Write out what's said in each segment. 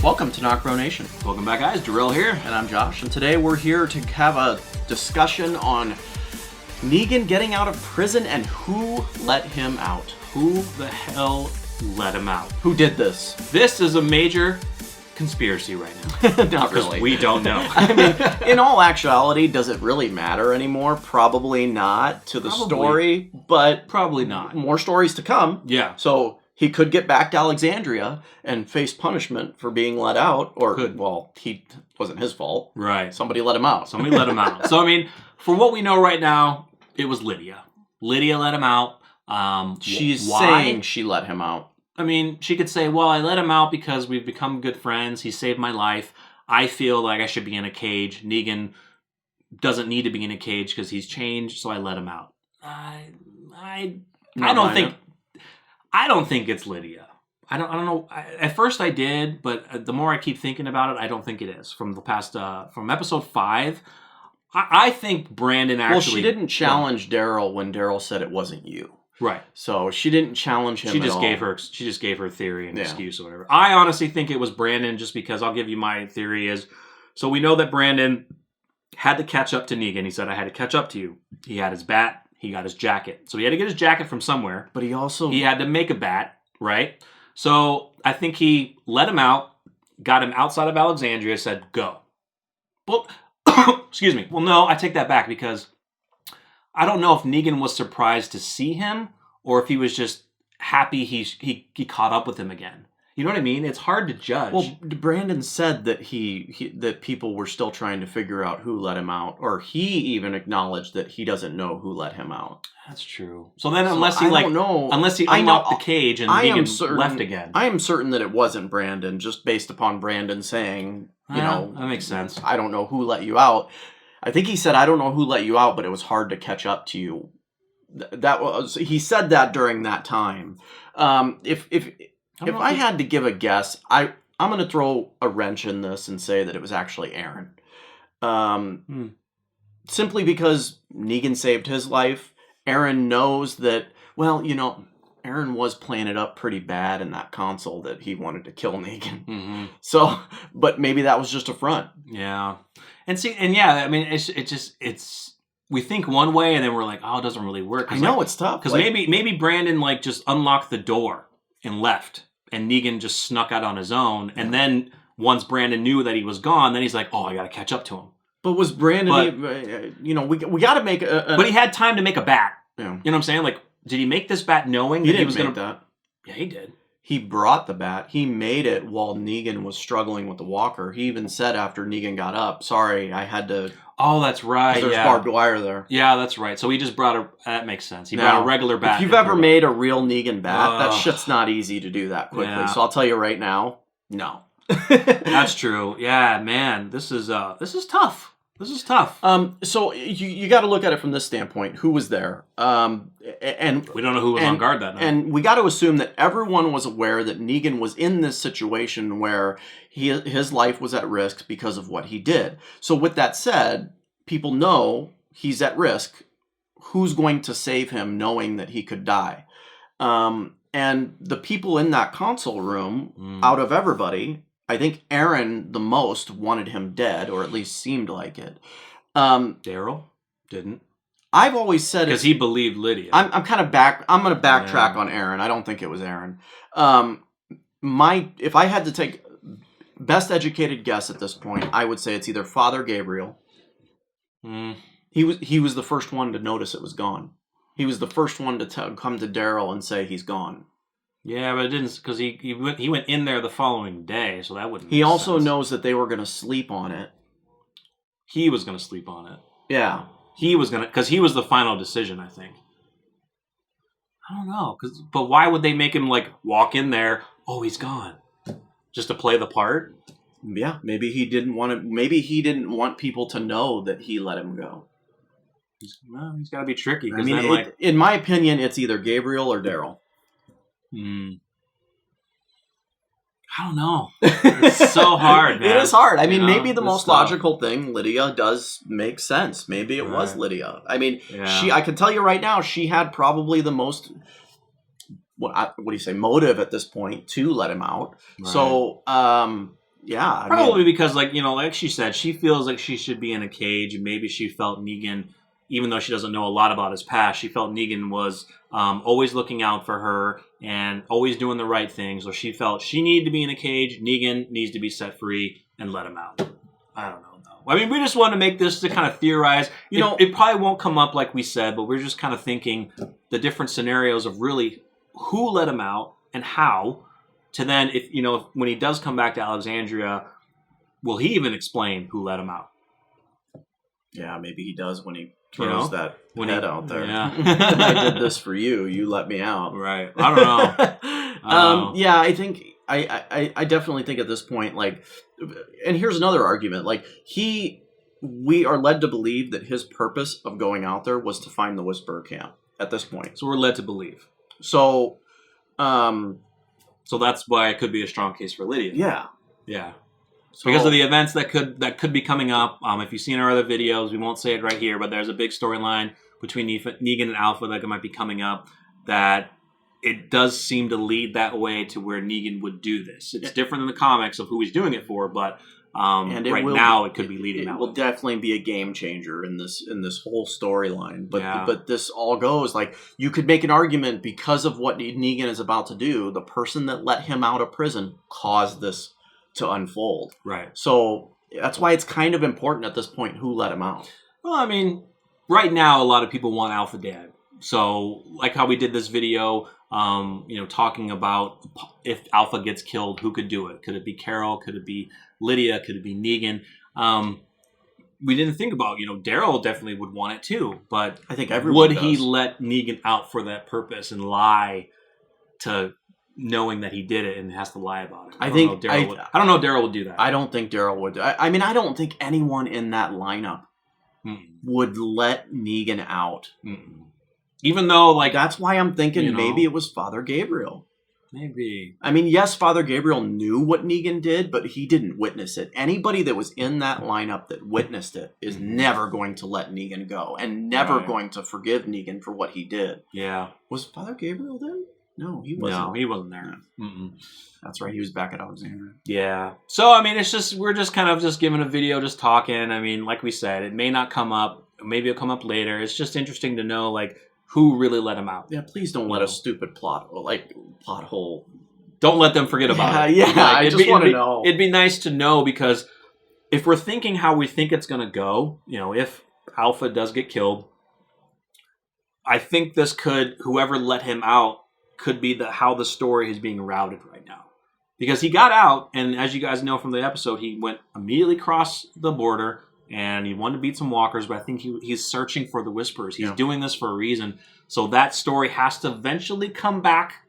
Welcome to NocBro Nation. Welcome back, guys. Daryl here. And I'm Josh. And today we're here to have a discussion on Negan getting out of prison and who let him out. Who the hell let him out? Who did this? This is a major conspiracy right now. Not really. We don't know. I mean, in all actuality, does it really matter anymore? Probably not to the story, but probably not. More stories to come. Yeah. So he could get back to Alexandria and face punishment for being let out, or well, he wasn't his fault. Right. Somebody let him out. Somebody let him out. So I mean, for what we know right now, it was Lydia. Lydia let him out. She's saying she let him out. I mean, she could say, well, I let him out because we've become good friends. He saved my life. I feel like I should be in a cage. Negan doesn't need to be in a cage because he's changed, so I let him out. I don't think it's Lydia. I don't know. At first I did, but the more I keep thinking about it, I don't think it is. From the past, from episode 5, I think Brandon actually... Well, she didn't challenge Daryl when Daryl said it wasn't you. Right. So she didn't challenge him She just gave her theory and excuse or whatever. I honestly think it was Brandon, just because I'll give you my theory is, so we know that Brandon had to catch up to Negan. He said, I had to catch up to you. He had his bat. He got his jacket. So he had to get his jacket from somewhere. But he had to make a bat, right? So I think he let him out, got him outside of Alexandria, said, go. Well, excuse me. Well, no, I take that back, because I don't know if Negan was surprised to see him or if he was just happy he caught up with him again. You know what I mean? It's hard to judge. Well, Brandon said that that people were still trying to figure out who let him out, or he even acknowledged that he doesn't know who let him out. That's true. So then, unless he unlocked the cage and Negan left again, I am certain that it wasn't Brandon, just based upon Brandon saying, that makes sense. I don't know who let you out. I think he said, I don't know who let you out, but it was hard to catch up to you. He said that during that time. If I had to give a guess, I'm going to throw a wrench in this and say that it was actually Aaron. Simply because Negan saved his life. Aaron knows that, well, Aaron was playing it up pretty bad in that console that he wanted to kill Negan. Mm-hmm. So, but maybe that was just a front. Yeah. I mean, it's we think one way and then we're like, oh, it doesn't really work. I know, it's tough. Because maybe Brandon just unlocked the door and left, and Negan just snuck out on his own. And then once Brandon knew that he was gone, then he's like, oh, I got to catch up to him. But was Brandon, we got to make But he had time to make a bat. Yeah. You know what I'm saying? Did he make this bat knowing that he was going to... that. Yeah, he did. He brought the bat. He made it while Negan was struggling with the walker. He even said after Negan got up, sorry, I had to... Oh, that's right. There's barbed wire there. Yeah, that's right. So he just brought that makes sense. He brought a regular bat. If you've ever made a real Negan bat, that shit's not easy to do that quickly. Yeah. So I'll tell you right now, no. That's true. Yeah, man. This is tough. This is tough. So you got to look at it from this standpoint. Who was there? And we don't know who was on guard that night. And we got to assume that everyone was aware that Negan was in this situation where his life was at risk because of what he did. So with that said, people know he's at risk. Who's going to save him knowing that he could die? And the people in that console room, out of everybody, I think Aaron the most wanted him dead, or at least seemed like it. Daryl didn't. I've always said because he believed Lydia. I'm kind of back. I'm going to backtrack on Aaron. I don't think it was Aaron. If I had to take best educated guess at this point, I would say it's either Father Gabriel. He was the first one to notice it was gone. He was the first one to come to Daryl and say he's gone. Yeah, but it didn't, because he went in there the following day, so that wouldn't. He also knows that they were going to sleep on it. He was going to sleep on it. Yeah, he was going to, because he was the final decision, I think. I don't know, but why would they make him walk in there? Oh, he's gone, just to play the part. Yeah, maybe he didn't want to. Maybe he didn't want people to know that he let him go. He's got to be tricky. I mean, in my opinion, it's either Gabriel or Daryl. I don't know. It's so hard, man. It is hard. I mean, maybe the most logical thing, Lydia, does make sense. Maybe it was Lydia. I mean, I can tell you right now, she had probably the most, what do you say, motive at this point to let him out. Right. So, Yeah. Probably because, like, you know, like she said, she feels like she should be in a cage, and maybe she felt Negan, even though she doesn't know a lot about his past, she felt Negan was always looking out for her and always doing the right thing. So she felt she needed to be in a cage. Negan needs to be set free and let him out. I don't know. I mean, we just want to make this to kind of theorize. You know, it probably won't come up like we said, but we're just kind of thinking the different scenarios of really who let him out and how. To then, if you know, when he does come back to Alexandria, will he even explain who let him out? Yeah, maybe he does when he throws that head out there. Yeah. I did this for you. You let me out. Right. I don't know. Yeah, I think I definitely think at this point, like, and here's another argument. Like, we are led to believe that his purpose of going out there was to find the Whisperer camp at this point. So we're led to believe. So, so that's why it could be a strong case for Lydia. Yeah. Yeah. So, because of the events that could be coming up. If you've seen our other videos, we won't say it right here, but there's a big storyline between Negan and Alpha that might be coming up that it does seem to lead that way to where Negan would do this. It's different in the comics of who he's doing it for, but it could be leading that way. It will definitely be a game changer in this whole storyline. But this all goes, like, you could make an argument because of what Negan is about to do, the person that let him out of prison caused this to unfold. Right. So that's why it's kind of important at this point who let him out. Well, I mean, right now a lot of people want Alpha dead. So, like how we did this video, talking about if Alpha gets killed, who could do it? Could it be Carol? Could it be Lydia? Could it be Negan? We didn't think about, Daryl definitely would want it too, but I think everyone would does. He let Negan out for that purpose and lie to knowing that he did it and has to lie about it? I don't know if Daryl would do that. I don't think Daryl would. I mean, I don't think anyone in that lineup would let Negan out. Even though, like, that's why I'm thinking maybe it was Father Gabriel. Maybe. I mean, yes, Father Gabriel knew what Negan did, but he didn't witness it. Anybody that was in that lineup that witnessed it is never going to let Negan go and never going to forgive Negan for what he did. Yeah. Was Father Gabriel then? No, he wasn't. No, he wasn't there. That's right. He was back at Alexandria. Yeah. So, I mean, we're just kind of just giving a video, just talking. I mean, like we said, it may not come up. Maybe it'll come up later. It's just interesting to know, like, who really let him out. Yeah, please don't let a stupid plot hole. Don't let them forget about it. Yeah, I just want to know. It'd be nice to know, because if we're thinking how we think it's going to go, if Alpha does get killed, I think whoever let him out could be how the story is being routed right now. Because he got out, and as you guys know from the episode, he went immediately across the border, and he wanted to beat some walkers, but I think he's searching for the Whisperers. He's doing this for a reason. So that story has to eventually come back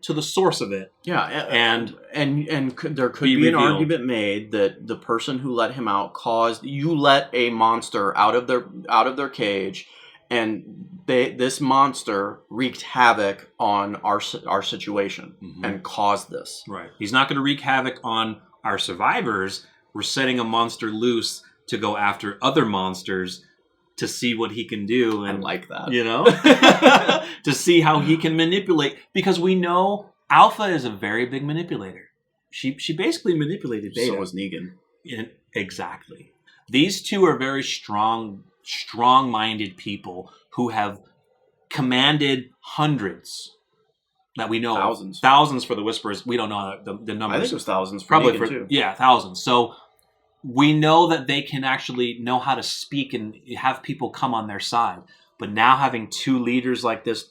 to the source of it. Yeah, and there could be an argument made that the person who let him out you let a monster out of their cage, and this monster wreaked havoc on our situation and caused this. Right. He's not going to wreak havoc on our survivors. We're setting a monster loose to go after other monsters to see what he can do. And, I like that. To see how he can manipulate. Because we know Alpha is a very big manipulator. She basically manipulated Beta. So was Negan. Exactly. These two are very strong-minded people who have commanded hundreds that we know. Thousands for the Whisperers. We don't know the numbers. I think it was thousands for Probably Negan too. Yeah, thousands. So we know that they can actually know how to speak and have people come on their side. But now having two leaders like this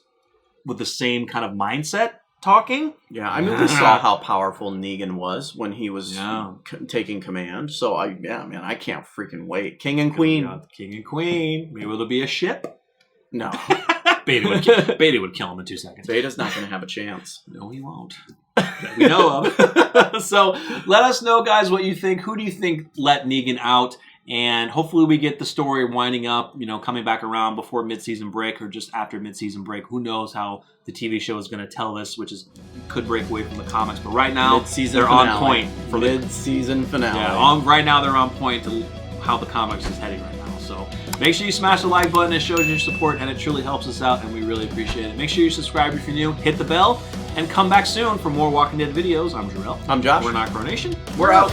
with the same kind of mindset talking. Yeah, I mean, we saw how powerful Negan was when he was taking command. So, I can't freaking wait. King and Queen. King and Queen. Maybe it'll be a ship. No. Beta would kill him in 2 seconds. Beta's not going to have a chance. No, he won't. That we know of. So let us know, guys, what you think. Who do you think let Negan out? And hopefully we get the story winding up, coming back around before mid-season break or just after mid-season break. Who knows how the TV show is going to tell this, could break away from the comics. But right now, they're on point for the mid-season finale. Yeah, right now they're on point to how the comics is heading right now. So make sure you smash the like button. It shows your support, and it truly helps us out, and we really appreciate it. Make sure you subscribe if you're new. Hit the bell. And come back soon for more Walking Dead videos. I'm Jarrell. I'm Josh. We're NocBro Nation. We're out.